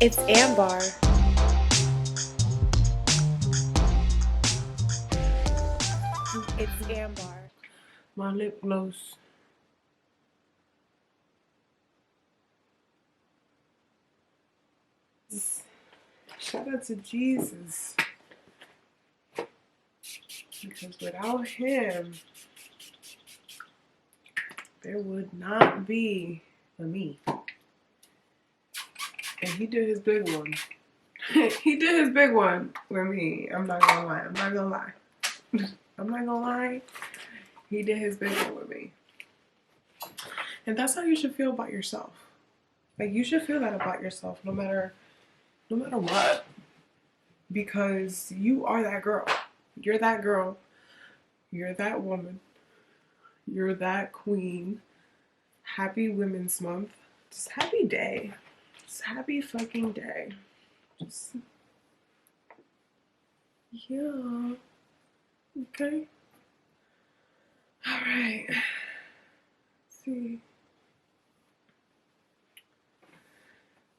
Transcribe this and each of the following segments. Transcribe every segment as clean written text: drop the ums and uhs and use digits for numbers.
It's Amber. It's Amber. My lip gloss. Shout out to Jesus. Because without him, there would not be a me. And he did his big one. He did his big one with me. I'm not gonna lie. I'm not gonna lie. He did his big one with me. And that's how you should feel about yourself. Like, you should feel that about yourself no matter what. Because you are that girl. You're that girl. You're that woman. You're that queen. Happy Women's Month. Just happy day. Just happy fucking day. Just, yeah. Okay. Alright. See.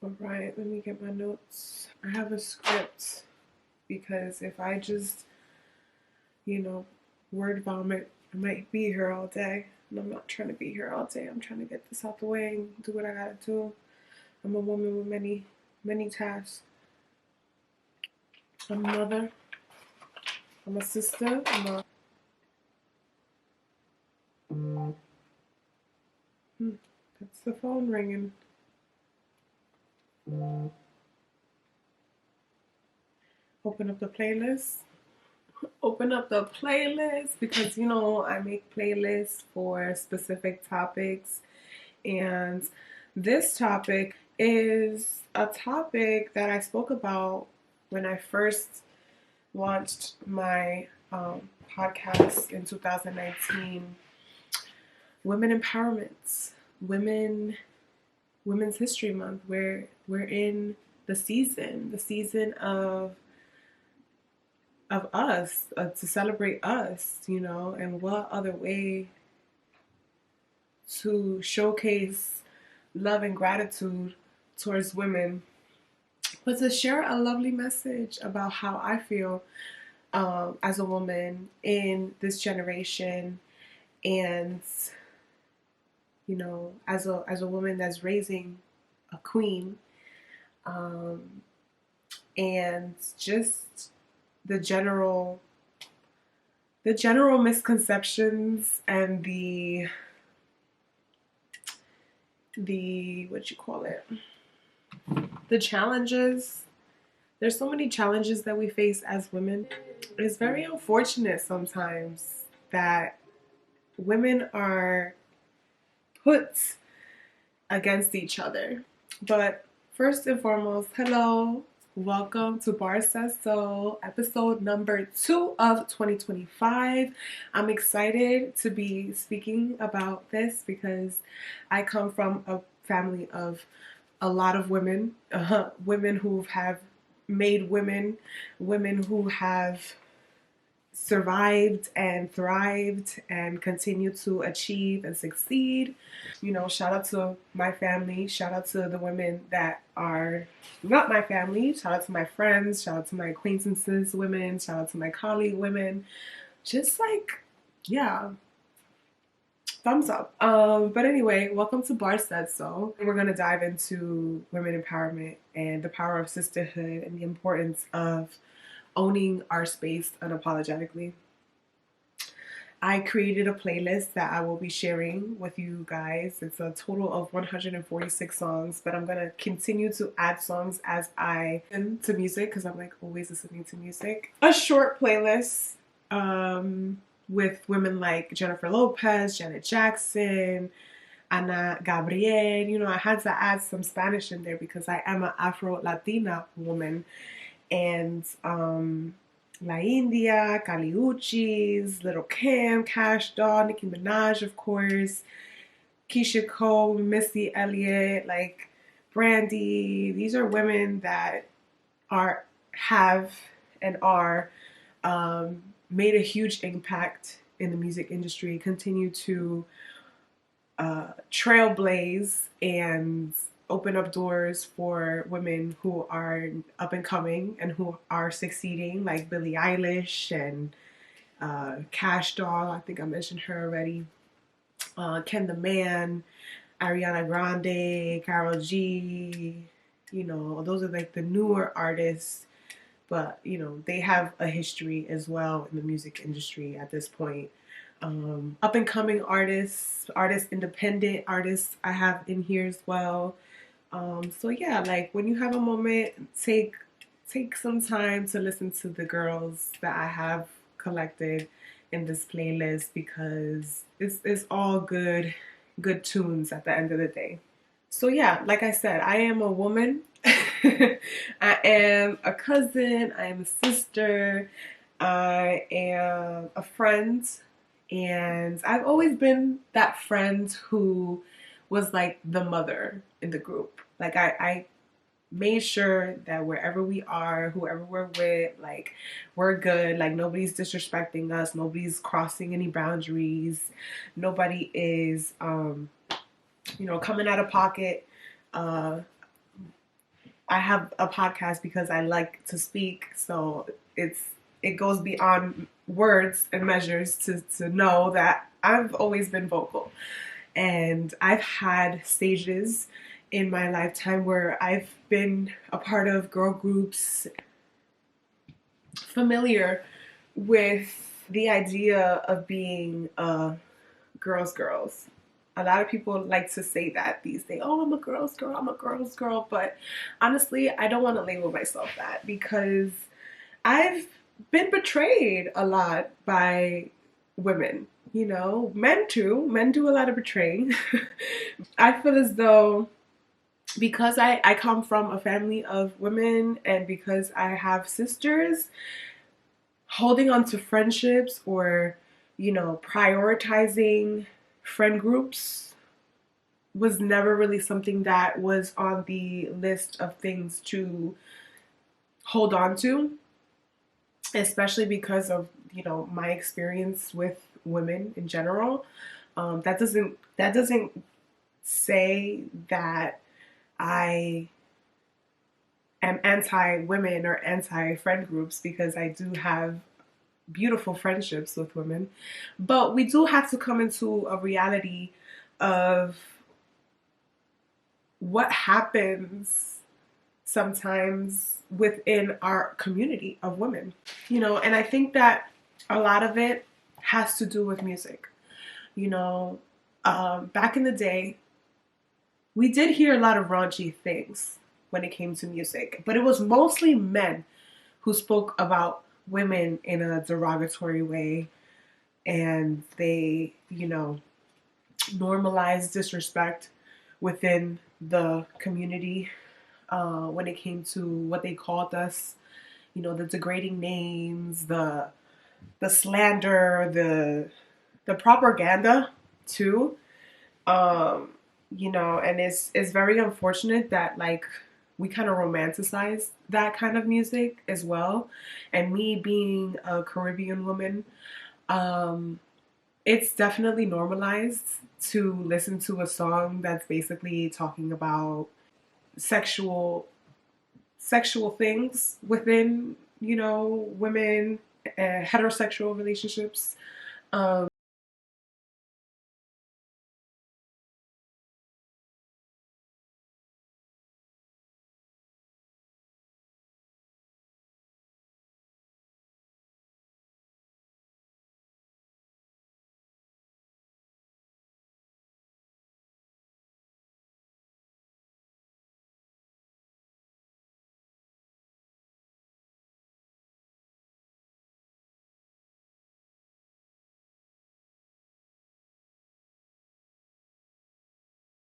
Alright, let me get my notes. I have a script because if I just, word vomit, I might be here all day. And I'm not trying to be here all day. I'm trying to get this out the way and do what I gotta do. I'm a woman with many tasks. I'm a mother. I'm a sister. That's the phone ringing. Open up the playlist. Open up the playlist because I make playlists for specific topics, and this topic is a topic that I spoke about when I first launched my podcast in 2019. Women empowerment, Women's History Month. We're in the season of us, to celebrate us, and what other way to showcase love and gratitude towards women but to share a lovely message about how I feel as a woman in this generation, and as a woman that's raising a queen, and just the general misconceptions and the the challenges. There's so many challenges that we face as women. It's very unfortunate sometimes that women are put against each other. But first and foremost, hello. Welcome to BarzSaidSo, episode number 2 of 2025. I'm excited to be speaking about this because I come from a family of a lot of women, women who have made women who have survived and thrived and continue to achieve and succeed. Shout out to my family, shout out to the women that are not my family, shout out to my friends, shout out to my acquaintances women, shout out to my colleague women. Just thumbs up. But anyway, welcome to BarzSaidSo. We're going to dive into women empowerment and the power of sisterhood and the importance of owning our space unapologetically. I created a playlist that I will be sharing with you guys. It's a total of 146 songs, but I'm going to continue to add songs as I listen to music because I'm always listening to music. A short playlist with women like Jennifer Lopez, Janet Jackson, Ana Gabriel. I had to add some Spanish in there because I am an Afro-Latina woman. And La India, Kali Uchis, Little Kim, Cash Doll, Nicki Minaj, of course, Keisha Cole, Missy Elliott, Brandy. These are women that have made a huge impact in the music industry, continue to trailblaze and open up doors for women who are up and coming and who are succeeding, like Billie Eilish and Cash Doll. I think I mentioned her already. Ken the Man, Ariana Grande, Karol G. You know, those are like the newer artists, but you know, they have a history as well in the music industry at this point. Up and coming artists, independent artists I have in here as well. So yeah, like when you have a moment, take some time to listen to the girls that I have collected in this playlist, because it's all good tunes at the end of the day. So yeah, like I said, I am a woman. I am a cousin, I am a sister, I am a friend, and I've always been that friend who was like the mother in the group. Like I made sure that wherever we are, whoever we're with, like we're good, like nobody's disrespecting us, nobody's crossing any boundaries, nobody is you know, coming out of pocket. uh I have a podcast because I like to speak, so it goes beyond words and measures to know that I've always been vocal. And I've had stages in my lifetime where I've been a part of girl groups, familiar with the idea of being girls. A lot of people like to say that these days. Oh, I'm a girl's girl. I'm a girl's girl. But honestly, I don't want to label myself that, because I've been betrayed a lot by women. You know, men too. Men do a lot of betraying. I feel as though, because I come from a family of women and because I have sisters, holding on to friendships or, you know, prioritizing friend groups was never really something that was on the list of things to hold on to, especially because of, you know, my experience with women in general. That doesn't say that I am anti-women or anti-friend groups, because I do have beautiful friendships with women. But we do have to come into a reality of what happens sometimes within our community of women. You know, and I think that a lot of it has to do with music. You know, back in the day, we did hear a lot of raunchy things when it came to music, but it was mostly men who spoke about women in a derogatory way, and they, you know, normalized disrespect within the community when it came to what they called us, you know, the degrading names, the slander, the propaganda too. Um, you know, and it's very unfortunate that like we kind of romanticize that kind of music as well. And me being a Caribbean woman, um, it's definitely normalized to listen to a song that's basically talking about sexual things within, you know, women, heterosexual relationships. Um,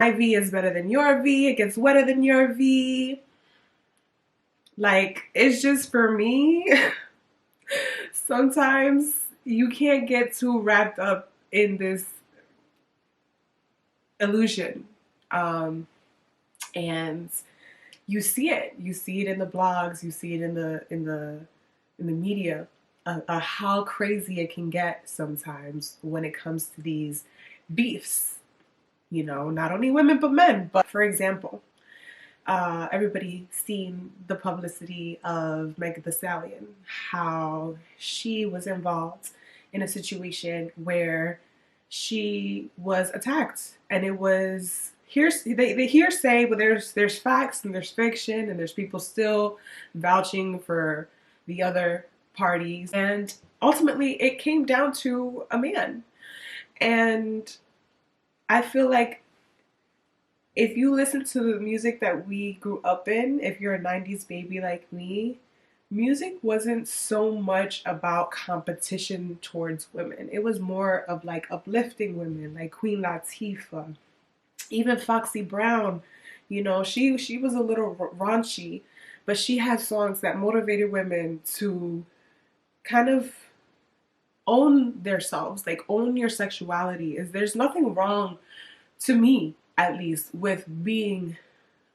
my V is better than your V. It gets wetter than your V. Like, it's just for me. Sometimes you can't get too wrapped up in this illusion. Um, and you see it. You see it in the blogs. You see it in the media. How crazy it can get sometimes when it comes to these beefs. You know, not only women but men. But for example, everybody seen the publicity of Megan Thee Stallion, how she was involved in a situation where she was attacked, and it was hearsay. They hearsay, but there's facts and there's fiction, and there's people still vouching for the other parties, and ultimately it came down to a man. And I feel like if you listen to the music that we grew up in, if you're a 90s baby like me, music wasn't so much about competition towards women. It was more of like uplifting women, like Queen Latifah, even Foxy Brown. You know, she was a little raunchy, but she had songs that motivated women to kind of own themselves, like own your sexuality. Is there's nothing wrong, to me at least, with being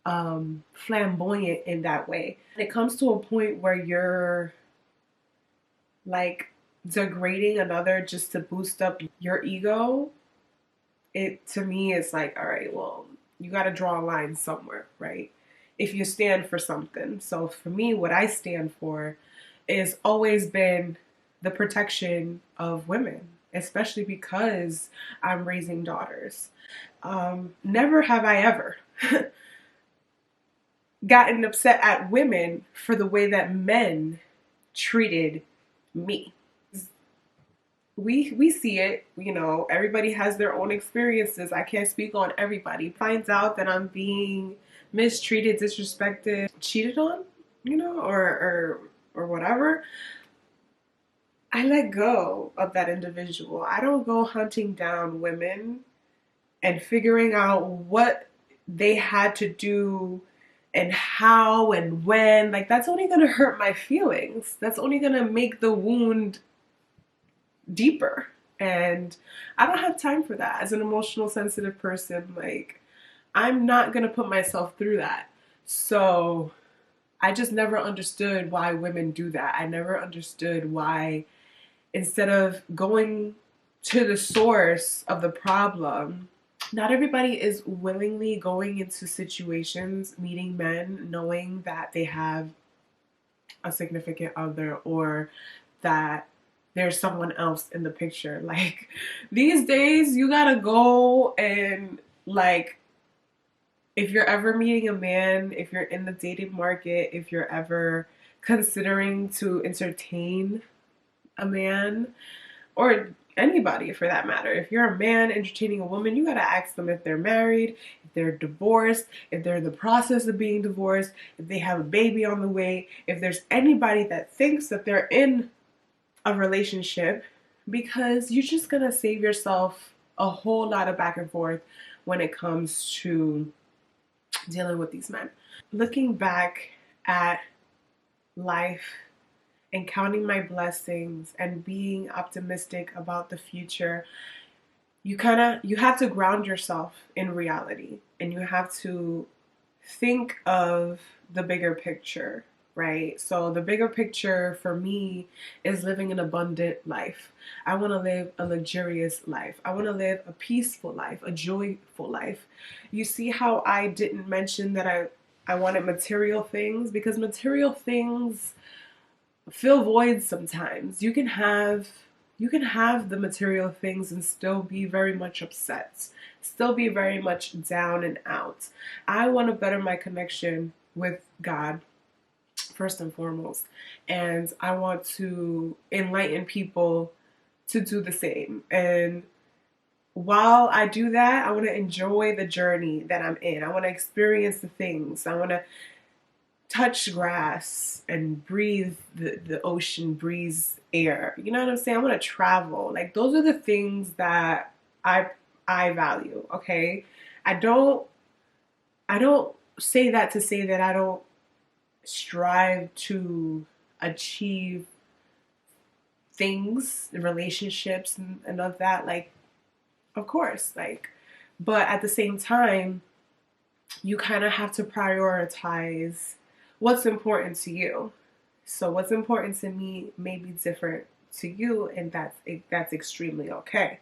flamboyant in that way. When it comes to a point where you're like degrading another just to boost up your ego, it to me is like, all right, well, you got to draw a line somewhere, right? If you stand for something. So for me, what I stand for is always been the protection of women, especially because I'm raising daughters. Never have I ever gotten upset at women for the way that men treated me. We see it, you know, everybody has their own experiences. I can't speak on everybody. Finds out that I'm being mistreated, disrespected, cheated on, you know, or whatever. I let go of that individual. I don't go hunting down women and figuring out what they had to do and how and when. Like, that's only gonna hurt my feelings. That's only gonna make the wound deeper. And I don't have time for that. As an emotional sensitive person, like, I'm not gonna put myself through that. So I just never understood why women do that. I never understood why, instead of going to the source of the problem, not everybody is willingly going into situations, meeting men, knowing that they have a significant other or that there's someone else in the picture. Like, these days, you gotta go and, like, if you're ever meeting a man, if you're in the dating market, if you're ever considering to entertain a man, or anybody for that matter, if you're a man entertaining a woman, you gotta ask them if they're married, if they're divorced, if they're in the process of being divorced, if they have a baby on the way, if there's anybody that thinks that they're in a relationship, because you're just gonna save yourself a whole lot of back and forth when it comes to dealing with these men. Looking back at life and counting my blessings and being optimistic about the future, you have to ground yourself in reality, and you have to think of the bigger picture, right? So the bigger picture for me is living an abundant life. I want to live a luxurious life. I want to live a peaceful life, a joyful life. You see how I didn't mention that I wanted material things, because material things fill voids sometimes. You can have the material things and still be very much upset, still be very much down and out. I want to better my connection with God first and foremost, and I want to enlighten people to do the same. And while I do that, I want to enjoy the journey that I'm in. I want to experience the things. I want to touch grass and breathe the ocean breeze air. You know what I'm saying? I want to travel. Like, those are the things that I value, okay? I don't say that to say that I don't strive to achieve things, relationships and of that, like, of course, like, but at the same time, you kind of have to prioritize what's important to you. So what's important to me may be different to you, and that's extremely okay.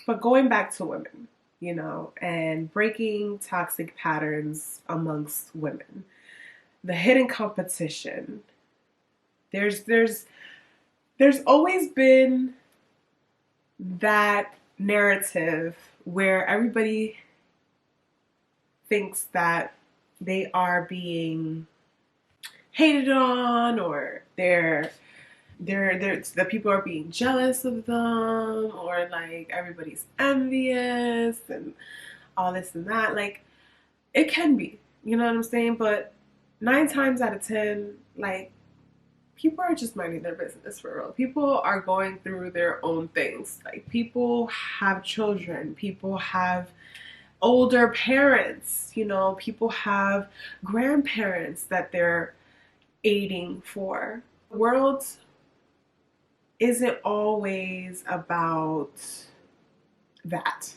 But going back to women, you know, and breaking toxic patterns amongst women. The hidden competition. There's always been that narrative where everybody thinks that they are being hated on, or the people are being jealous of them, or like everybody's envious and all this and that. Like, it can be, you know what I'm saying? But 9 times out of 10, like, people are just minding their business for real. People are going through their own things. Like, people have children, people have older parents, you know, people have grandparents that they're aiding for. The world isn't always about that.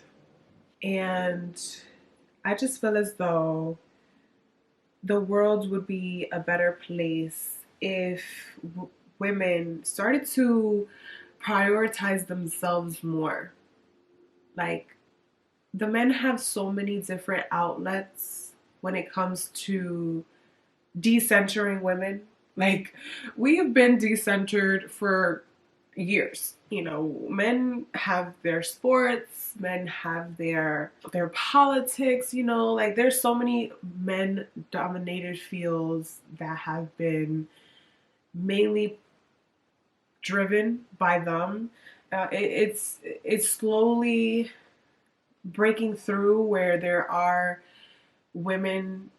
And I just feel as though the world would be a better place if women started to prioritize themselves more. Like, the men have so many different outlets when it comes to decentering women. Like, we have been decentered for years. You know, men have their sports, men have their politics, you know, like there's so many men dominated fields that have been mainly driven by them. It's slowly breaking through where there are women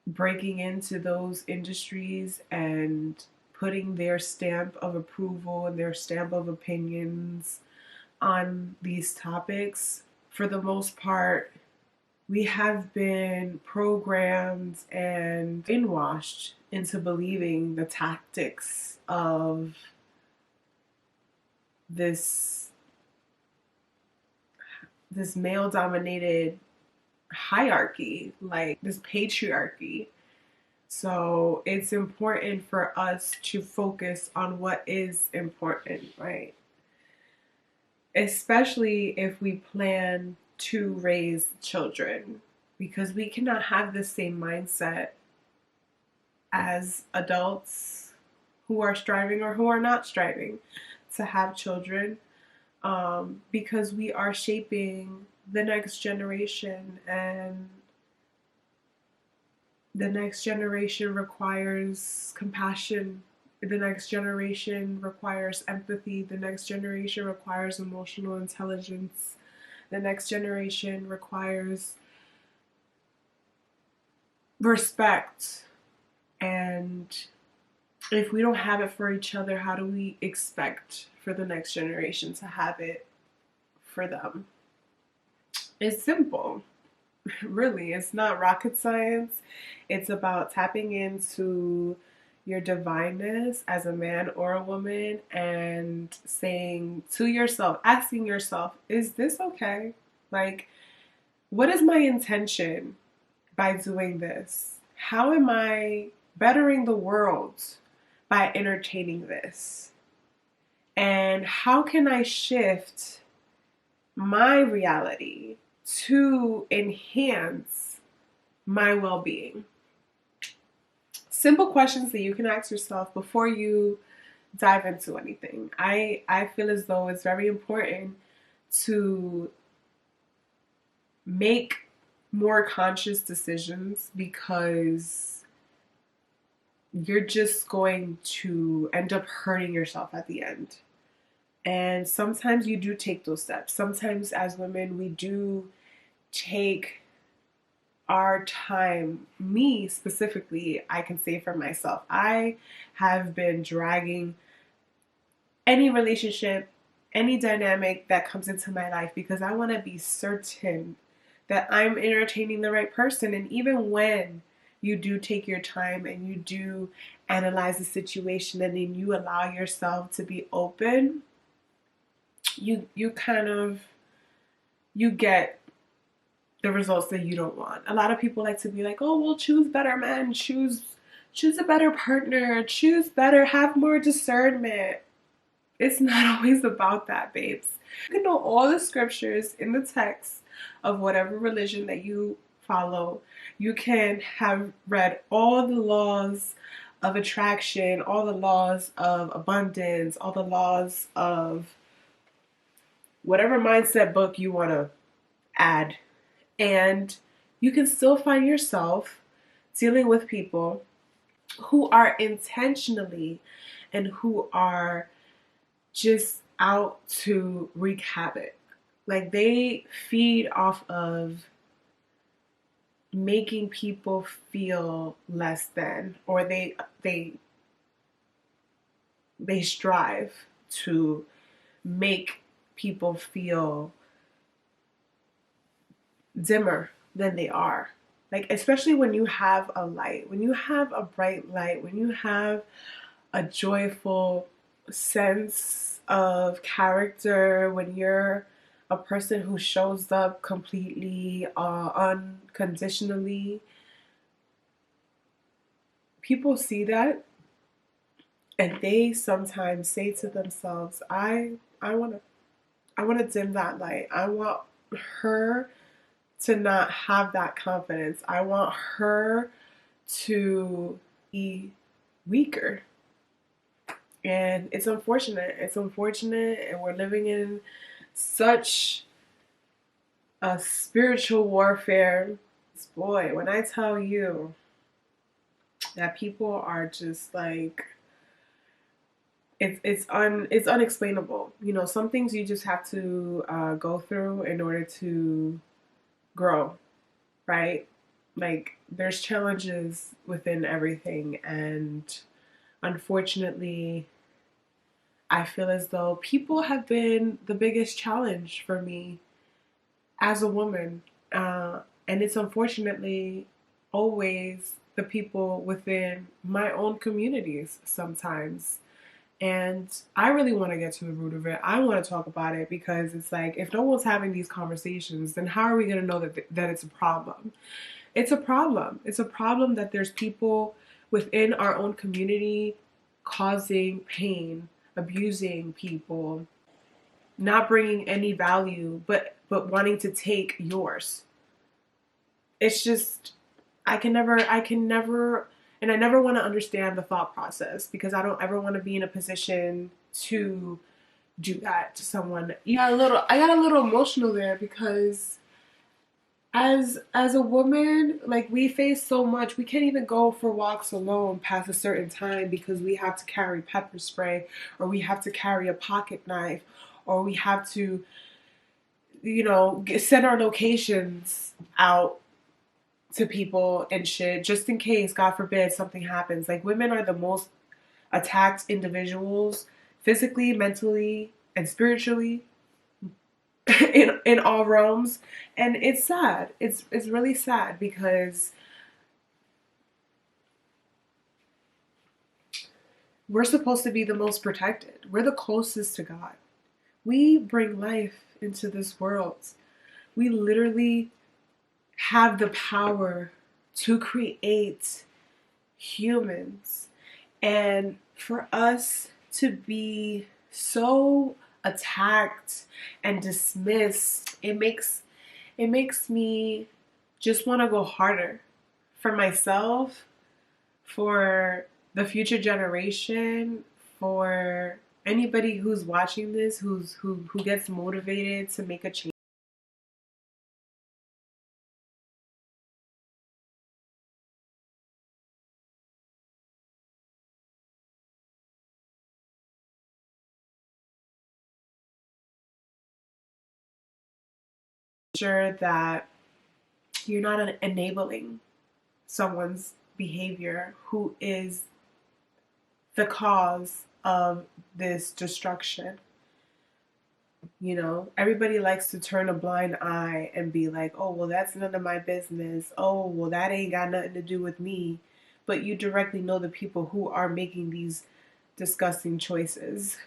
breaking into those industries and putting their stamp of approval and their stamp of opinions on these topics. For the most part, we have been programmed and brainwashed into believing the tactics of this male dominated hierarchy, like this patriarchy. So it's important for us to focus on what is important, right? Especially if we plan to raise children, because we cannot have the same mindset as adults who are striving or who are not striving to have children, because we are shaping the next generation, and the next generation requires compassion. The next generation requires empathy. The next generation requires emotional intelligence. The next generation requires respect. And if we don't have it for each other, how do we expect for the next generation to have it for them? It's simple. Really, it's not rocket science. It's about tapping into your divineness as a man or a woman and saying to yourself, asking yourself, is this okay? Like, what is my intention by doing this? How am I bettering the world by entertaining this? And how can I shift my reality to enhance my well-being? Simple questions that you can ask yourself before you dive into anything. I feel as though it's very important to make more conscious decisions, because you're just going to end up hurting yourself at the end. And sometimes you do take those steps. Sometimes as women, we do take our time. Me specifically, I can say for myself, I have been dragging any relationship, any dynamic that comes into my life, because I want to be certain that I'm entertaining the right person. And even when you do take your time and you do analyze the situation, and then you allow yourself to be open, you get the results that you don't want. A lot of people like to be like, oh, well, choose better men, choose a better partner, choose better, have more discernment. It's not always about that, babes. You can know all the scriptures in the text of whatever religion that you follow. You can have read all the laws of attraction, all the laws of abundance, all the laws of whatever mindset book you want to add. And you can still find yourself dealing with people who are intentionally and who are just out to wreak havoc. Like they feed off of making people feel less than, or they strive to make people feel dimmer than they are. Like, especially when you have a light, when you have a bright light, when you have a joyful sense of character, when you're a person who shows up completely, unconditionally, people see that and they sometimes say to themselves, I want to dim that light. I want her to not have that confidence. I want her to be weaker. And it's unfortunate. It's unfortunate, and we're living in such a spiritual warfare. Boy, when I tell you that people are just like, it's unexplainable. You know, some things you just have to go through in order to grow, right? Like there's challenges within everything, and unfortunately, I feel as though people have been the biggest challenge for me as a woman, and it's unfortunately always the people within my own communities sometimes. And I really want to get to the root of it. I want to talk about it because it's like, if no one's having these conversations, then how are we going to know that it's a problem? It's a problem. It's a problem that there's people within our own community causing pain, abusing people, not bringing any value, but wanting to take yours. It's just, I can never, and I never want to understand the thought process because I don't ever want to be in a position to do that to someone. I got a little emotional there because as a woman, like we face so much. We can't even go for walks alone past a certain time because we have to carry pepper spray, or we have to carry a pocket knife, or we have to, you know, send our locations out to people and shit just in case, God forbid, something happens. Like women are the most attacked individuals physically, mentally, and spiritually in all realms. And it's sad. It's really sad because we're supposed to be the most protected. We're the closest to God. We bring life into this world. We literally have the power to create humans. And for us to be so attacked and dismissed, it makes me just want to go harder for myself, for the future generation, for anybody who's watching this, who gets motivated to make a change. Sure that you're not enabling someone's behavior who is the cause of this destruction. You know, everybody likes to turn a blind eye and be like, oh, well, that's none of my business. Oh, well, that ain't got nothing to do with me. But you directly know the people who are making these disgusting choices.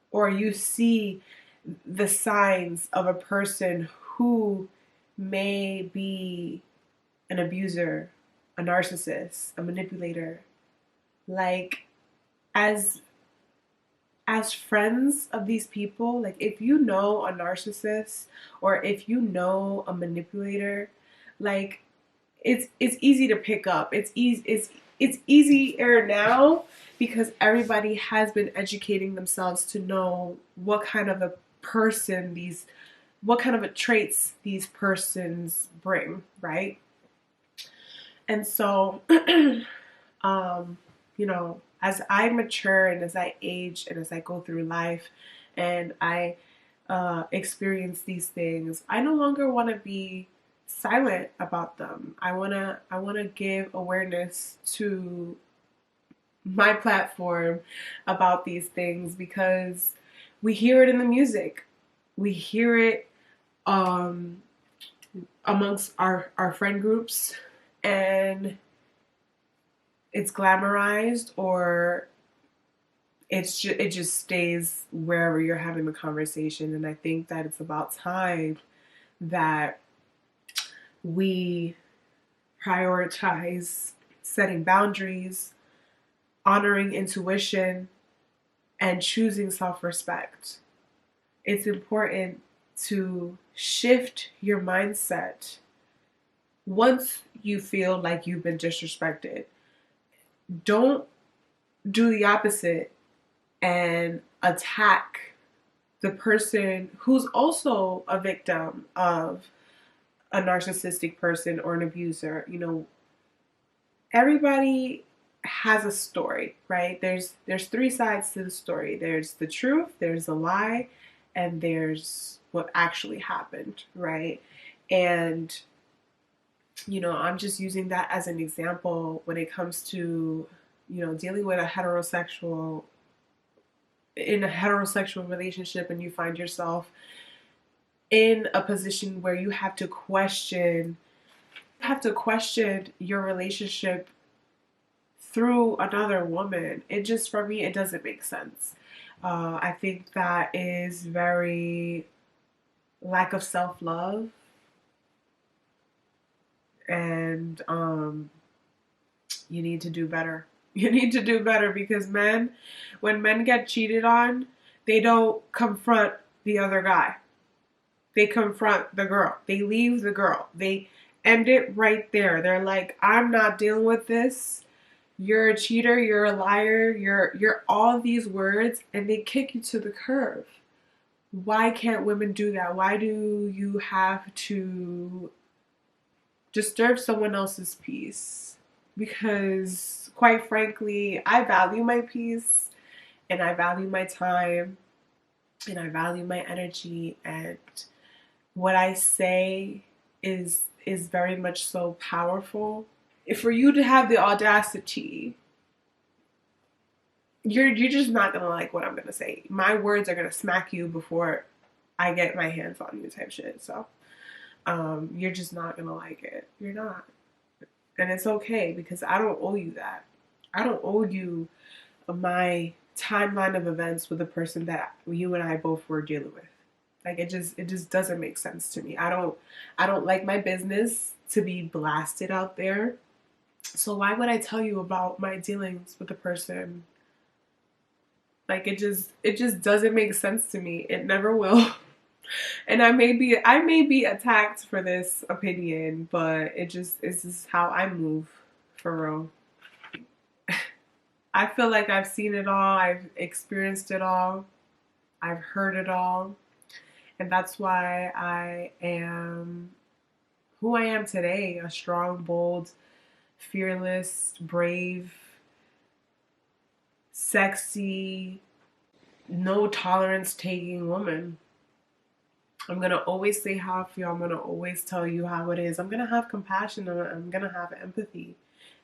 Or you see the signs of a person who may be an abuser, a narcissist, a manipulator. Like, as as friends of these people, like if you know a narcissist or if you know a manipulator, like it's easy to pick up. It's easier now because everybody has been educating themselves to know what kind of a person these what kind of a traits these persons bring, right? And so you know, as I mature and as I age and as I go through life and I experience these things, I no longer want to be silent about them. I wanna give awareness to my platform about these things because we hear it in the music. We hear it um, amongst our friend groups, and it's glamorized, or it just stays wherever you're having the conversation. And I think that it's about time that we prioritize setting boundaries, honoring intuition, and choosing self-respect. It's important to shift your mindset once you feel like you've been disrespected. Don't do the opposite and attack the person who's also a victim of a narcissistic person or an abuser. You know, everybody has a story, right? There's three sides to the story. There's the truth, there's the lie, and there's what actually happened, right? And you know, I'm just using that as an example when it comes to, you know, dealing with a heterosexual in a heterosexual relationship, and you find yourself in a position where you have to question your relationship through another woman. It just, for me, it doesn't make sense. I think that is very lack of self-love, and you need to do better. You need to do better because when men get cheated on, they don't confront the other guy. They confront the girl. They leave the girl. They end it right there. They're like, I'm not dealing with this. You're a cheater, you're a liar, you're all these words, and they kick you to the curb. Why can't women do that? Why do you have to disturb someone else's peace? Because quite frankly, I value my peace and I value my time and I value my energy, and what I say is very much so powerful. For you to have the audacity, you're just not gonna like what I'm gonna say. My words are gonna smack you before I get my hands on you, type shit. So you're just not gonna like it. You're not. And it's okay because I don't owe you that. I don't owe you my timeline of events with the person that you and I both were dealing with. Like it just doesn't make sense to me. I don't like my business to be blasted out there. So why would I tell you about my dealings with the person? Like it just doesn't make sense to me. It never will. And I may be attacked for this opinion, but it's just how I move, for real. I feel like I've seen it all, I've experienced it all, I've heard it all, and that's why I am who I am today, a strong, bold, fearless, brave, sexy, no tolerance taking woman. I'm gonna always say how I feel. I'm gonna always tell you how it is. I'm gonna have compassion. I'm gonna have empathy,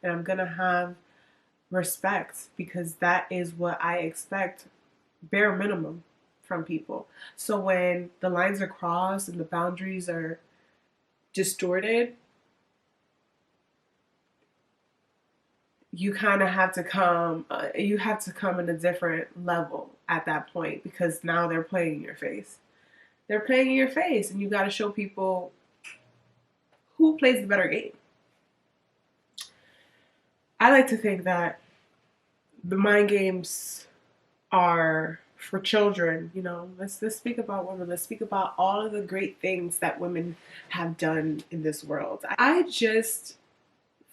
and I'm gonna have respect because that is what I expect, bare minimum, from people. So when the lines are crossed and the boundaries are distorted, you kind of have to come. You have to come in a different level at that point because now they're playing in your face. They're playing in your face, and you got to show people who plays the better game. I like to think that the mind games are for children. You know, let's speak about women. Let's speak about all of the great things that women have done in this world. I just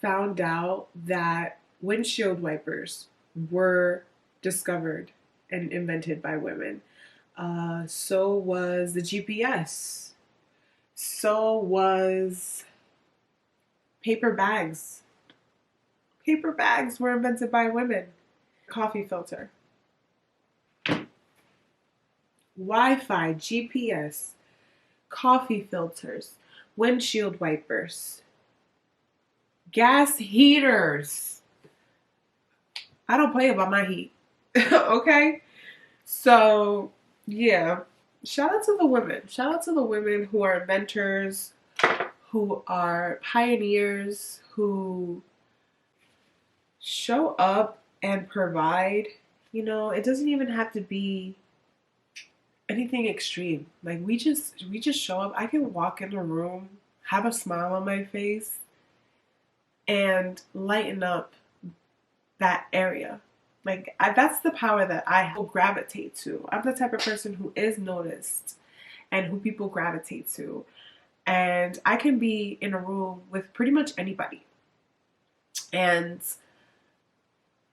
found out that windshield wipers were discovered and invented by women. So was the GPS. So was paper bags. Paper bags were invented by women. Coffee filter. Wi-Fi, GPS, coffee filters, windshield wipers, gas heaters. I don't play about my heat. Okay? So, yeah. Shout out to the women. Shout out to the women who are inventors, who are pioneers, who show up and provide. You know, it doesn't even have to be anything extreme. Like we just show up. I can walk in a room, have a smile on my face, and lighten up that area. Like that's the power that I gravitate to. I'm the type of person who is noticed and who people gravitate to. And I can be in a room with pretty much anybody and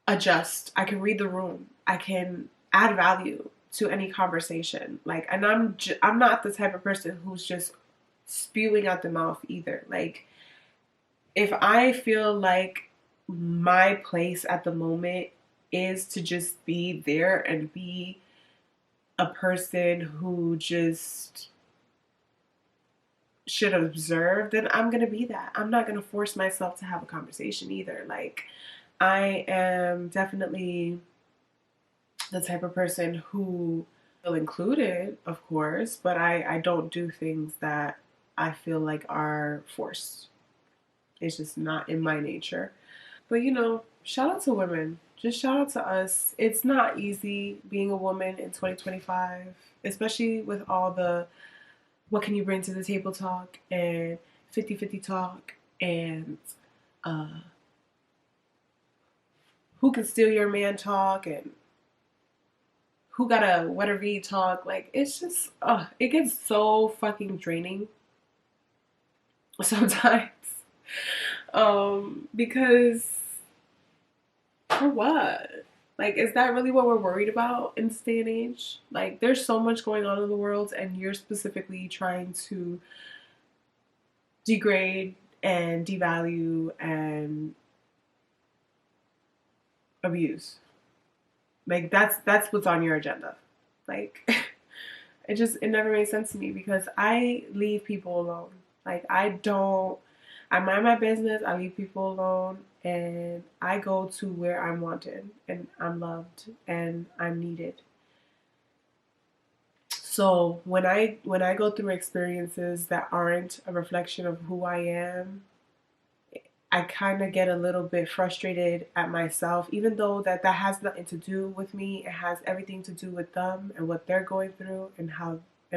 adjust. I can read the room. I can add value to any conversation. Like, and I'm not the type of person who's just spewing out the mouth either. Like, if I feel like my place at the moment is to just be there and be a person who just should observe, then I'm gonna be that. I'm not gonna force myself to have a conversation either. Like, I am definitely the type of person who feel included, of course, but I don't do things that I feel like are forced. It's just not in my nature. But you know, shout out to women. Just shout out to us. It's not easy being a woman in 2025, especially with all the what can you bring to the table talk and 50-50 talk and who can steal your man talk and who got a wetter V talk. Like, it's just, it gets so fucking draining sometimes. Because for what? Like, is that really what we're worried about in this day and age? Like, there's so much going on in the world, and you're specifically trying to degrade and devalue and abuse. Like, that's what's on your agenda. Like, it never made sense to me because I leave people alone. Like, I mind my business, I leave people alone, and I go to where I'm wanted and I'm loved and I'm needed. So when I go through experiences that aren't a reflection of who I am, I kind of get a little bit frustrated at myself, even though that has nothing to do with me. It has everything to do with them and what they're going through and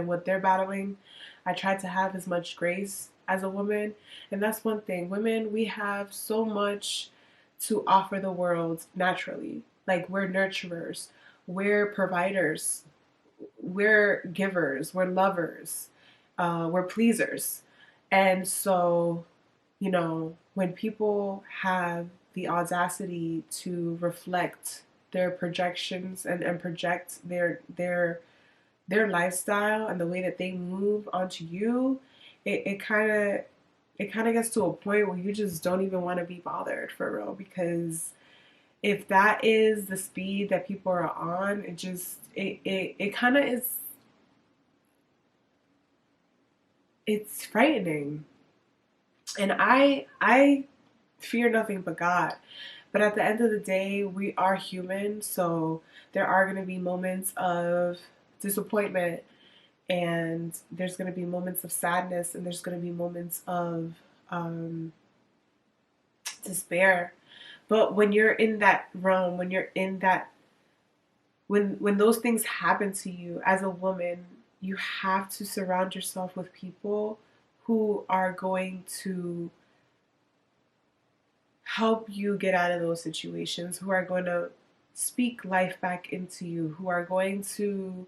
what they're battling. I try to have as much grace as a woman, and that's one thing. Women, we have so much to offer the world naturally. Like, we're nurturers, we're providers, we're givers, we're lovers, we're pleasers. And so, you know, when people have the audacity to reflect their projections and project their lifestyle and the way that they move onto you, it kind of gets to a point where you just don't even want to be bothered for real, because if that is the speed that people are on, it kind of is, it's frightening. And I fear nothing but God. But at the end of the day, we are human, so there are going to be moments of disappointment, and there's going to be moments of sadness, and there's going to be moments of despair. But when you're in that realm, when you're in that, when those things happen to you as a woman, you have to surround yourself with people who are going to help you get out of those situations, who are going to speak life back into you, who are going to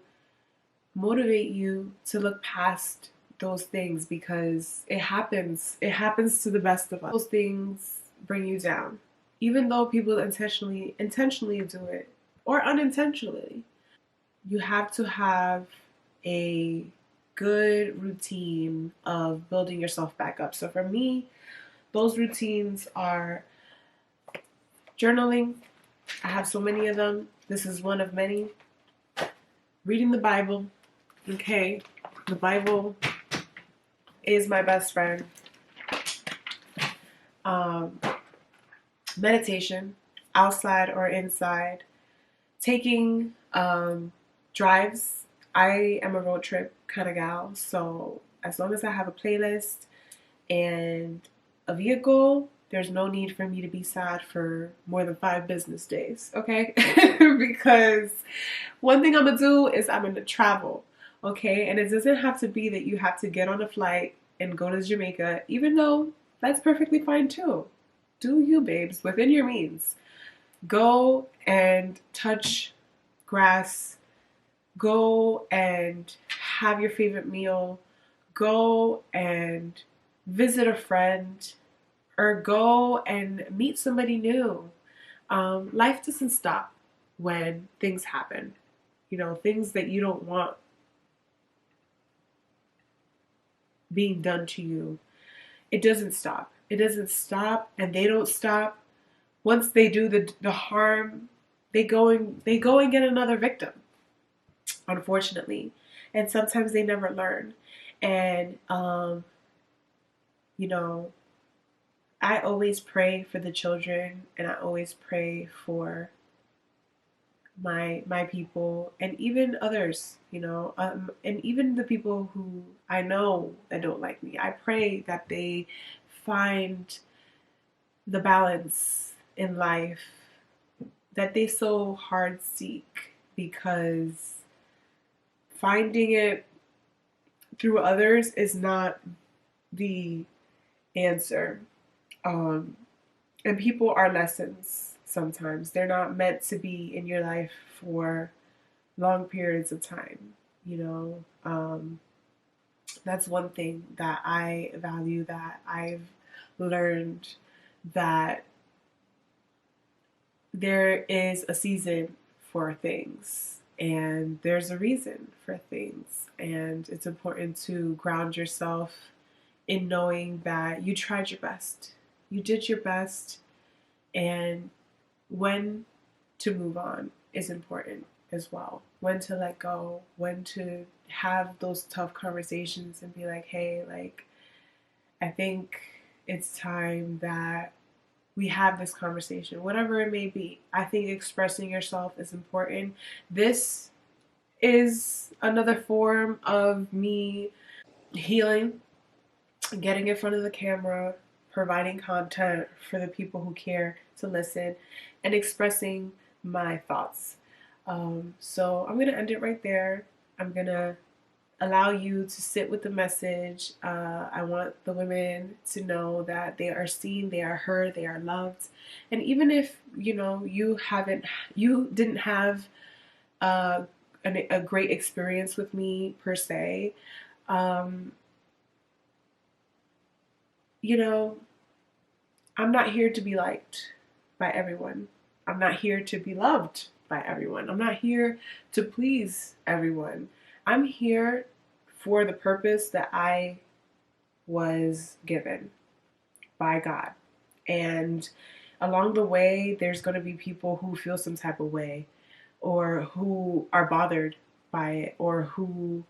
motivate you to look past those things, because it happens. It happens to the best of us. Those things bring you down, even though people intentionally do it or unintentionally. You have to have a good routine of building yourself back up. So for me, those routines are journaling. I have so many of them. This is one of many. Reading the Bible. Okay, the Bible is my best friend. Um, Meditation, outside or inside. Taking drives. I am a road trip kind of gal, so as long as I have a playlist and a vehicle, there's no need for me to be sad for more than 5 business days, okay? Because one thing I'm gonna do is I'm gonna travel, okay? And it doesn't have to be that you have to get on a flight and go to Jamaica, even though that's perfectly fine too. Do you, babes, within your means. Go and touch grass. Go and have your favorite meal. Go and visit a friend, or go and meet somebody new. Life doesn't stop when things happen. You know, things that you don't want being done to you. It doesn't stop. It doesn't stop, and they don't stop. Once they do the harm, they go and get another victim, unfortunately. And sometimes they never learn. And you know, I always pray for the children, and I always pray for my people, and even others, and even the people who I know that don't like me. I pray that they find the balance in life that they so hard seek, because finding it through others is not the answer. And people are lessons sometimes. They're not meant to be in your life for long periods of time, you know. That's one thing that I value, that I've learned, that there is a season for things, and there's a reason for things, and it's important to ground yourself in knowing that you tried your best, you did your best, and when to move on is important as well. When to let go, when to have those tough conversations and be like, hey, like, I think it's time that we have this conversation, whatever it may be. I think expressing yourself is important. This is another form of me healing, getting in front of the camera, providing content for the people who care to listen, and expressing my thoughts. So I'm going to end it right there. I'm going to allow you to sit with the message. I want the women to know that they are seen, they are heard, they are loved. And even if, you didn't have a great experience with me per se, I'm not here to be liked by everyone. I'm not here to be loved by everyone. I'm not here to please everyone. I'm here for the purpose that I was given by God. And along the way, there's going to be people who feel some type of way, or who are bothered by it, or who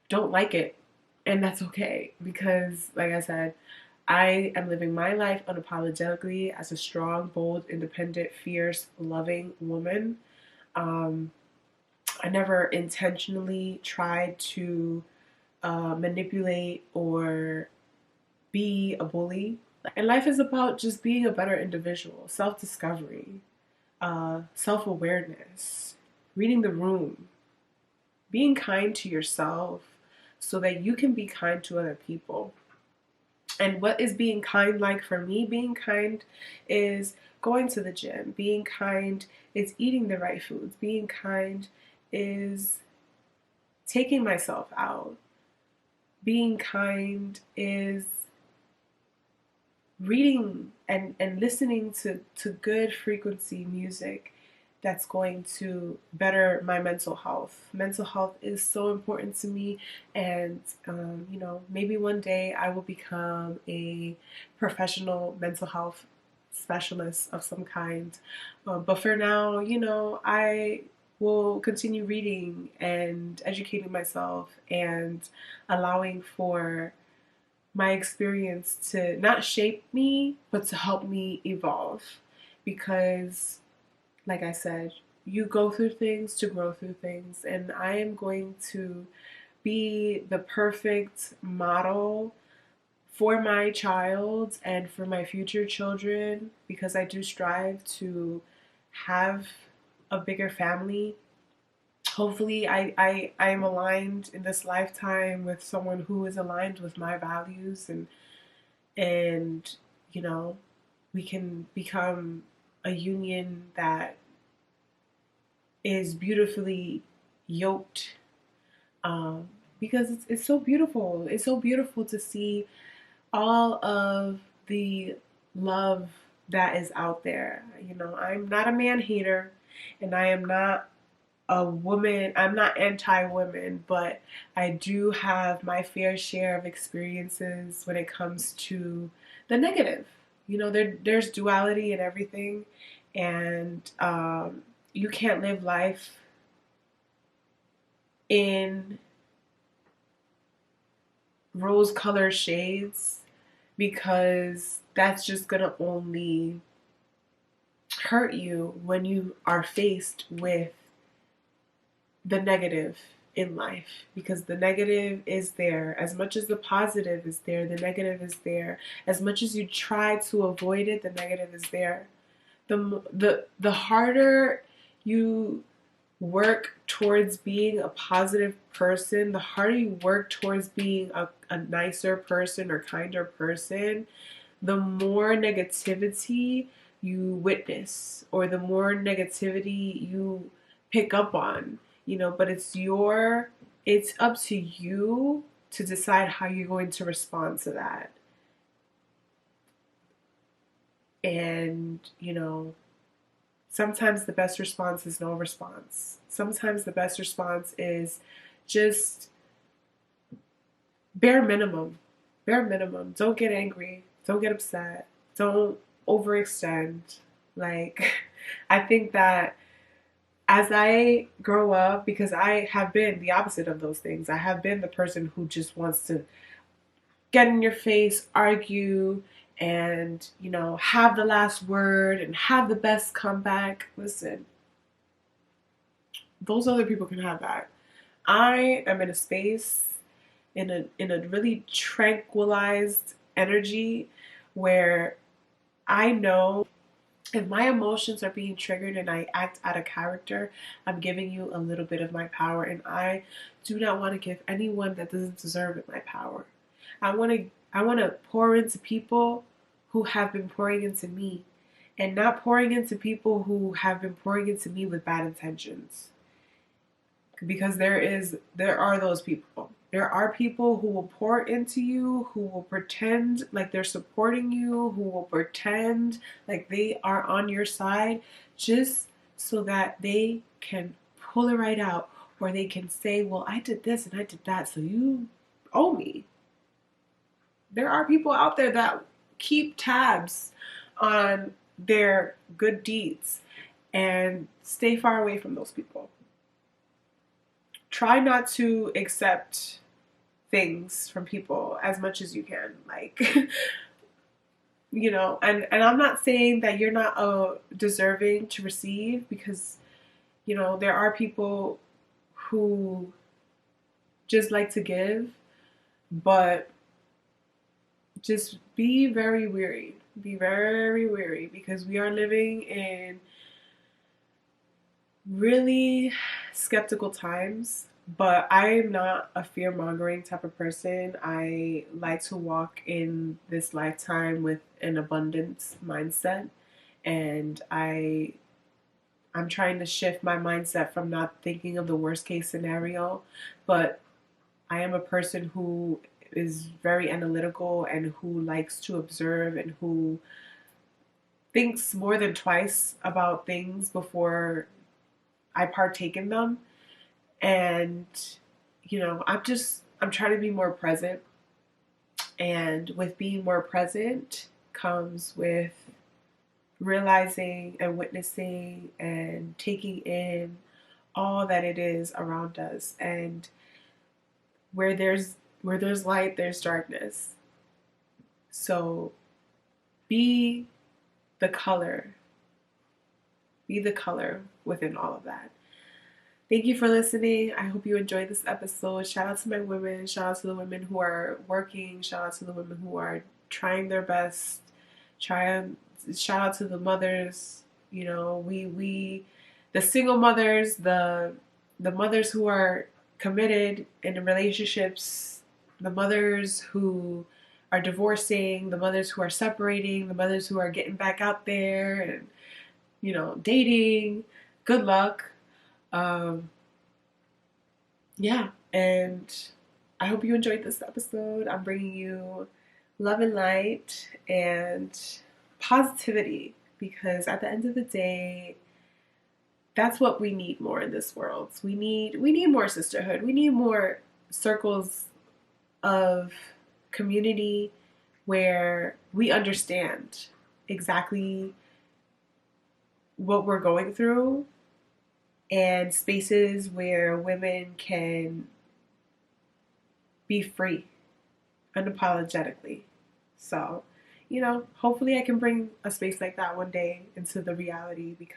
don't like it. And that's okay, because, like I said, I am living my life unapologetically as a strong, bold, independent, fierce, loving woman. I never intentionally tried to manipulate or be a bully. And life is about just being a better individual, self-discovery, self-awareness, reading the room, being kind to yourself so that you can be kind to other people. And what is being kind like for me? Being kind is going to the gym. Being kind is eating the right foods. Being kind is taking myself out. Being kind is reading and listening to good frequency music that's going to better my mental health. Mental health is so important to me, and maybe one day I will become a professional mental health specialist of some kind. But for now, I will continue reading and educating myself and allowing for my experience to not shape me, but to help me evolve. Because, like I said, you go through things to grow through things, and I am going to be the perfect model for my child and for my future children, because I do strive to have a bigger family. Hopefully I am aligned in this lifetime with someone who is aligned with my values, and we can become a union that is beautifully yoked, because it's so beautiful. It's so beautiful to see all of the love that is out there. I'm not a man hater, and I am not a woman, I'm not anti-women, but I do have my fair share of experiences when it comes to the negative. There's duality in everything, and you can't live life in rose-colored shades, because that's just gonna only hurt you when you are faced with the negative in life. Because the negative is there. As much as the positive is there, the negative is there. As much as you try to avoid it, the negative is there. The harder you work towards being a positive person, the harder you work towards being a nicer person or kinder person, the more negativity you witness, or the more negativity you pick up on. But it's up to you to decide how you're going to respond to that. And sometimes the best response is no response. Sometimes the best response is just bare minimum. Bare minimum. Don't get angry. Don't get upset. Don't overextend. I think that as I grow up, because I have been the opposite of those things, I have been the person who just wants to get in your face, argue, and, have the last word and have the best comeback. Listen, those other people can have that. I am in a space, in a really tranquilized energy, where I know if my emotions are being triggered and I act out of character, I'm giving you a little bit of my power, and I do not want to give anyone that doesn't deserve it my power. I want to pour into people who have been pouring into me, and not pouring into people who have been pouring into me with bad intentions. Because there are those people. There are people who will pour into you, who will pretend like they're supporting you, who will pretend like they are on your side, just so that they can pull it right out, or they can say, well, I did this and I did that, so you owe me. There are people out there that keep tabs on their good deeds, and stay far away from those people. Try not to accept things from people as much as you can. And I'm not saying that you're not deserving to receive, because, there are people who just like to give, but just be very wary. Be very wary, because we are living in really skeptical times. But I am not a fear mongering type of person. I like to walk in this lifetime with an abundance mindset, and I'm trying to shift my mindset from not thinking of the worst case scenario, but I am a person who is very analytical and who likes to observe and who thinks more than twice about things before I partake in them. And, I'm trying to be more present. And with being more present comes with realizing and witnessing and taking in all that it is around us. And where there's light, there's darkness. So be the color. Be the color within all of that. Thank you for listening. I hope you enjoyed this episode. Shout out to my women. Shout out to the women who are working. Shout out to the women who are trying their best. Shout out to the mothers. We the single mothers, the mothers who are committed in relationships, the mothers who are divorcing, the mothers who are separating, the mothers who are getting back out there and dating. Good luck. Yeah, and I hope you enjoyed this episode. I'm bringing you love and light and positivity because at the end of the day, that's what we need more in this world. We need more sisterhood. We need more circles of community where we understand exactly what we're going through and spaces where women can be free unapologetically. So, hopefully I can bring a space like that one day into the reality because